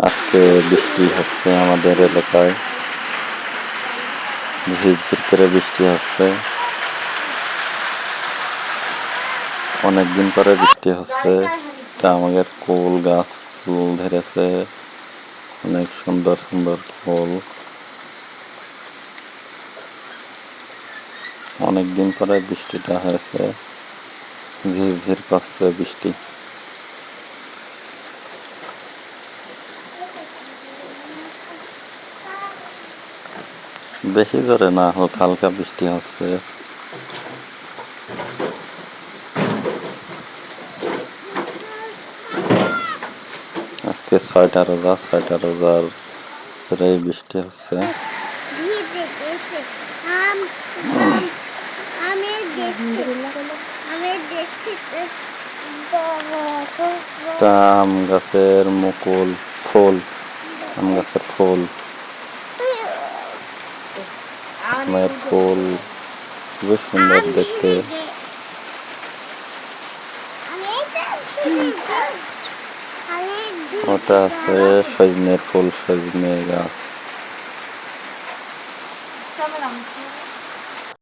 আজকে বৃষ্টি হচ্ছে আমাদের এলাকায়, ঝিরঝির করে বৃষ্টি হচ্ছে। অনেকদিন পরে বৃষ্টি হচ্ছে। এটা আমাদের কুল গাছ, ফুল ধরেছে, অনেক সুন্দর সুন্দর ফুল। অনেকদিন পরে বৃষ্টিটা হয়েছে, ঝিরঝির করছে বৃষ্টি। বেশি জোরে না, হালকা হালকা বৃষ্টি হচ্ছে। আজকে 6টা রোজা, 6টা রোজার পরেই বৃষ্টি হচ্ছে। তা আম গাছের মুকুল ফুল, আম গাছের ফুল, আমের ফুল খুবই সুন্দর দেখতে। ওটা আছে সজনের ফুল, সজনে গাছ।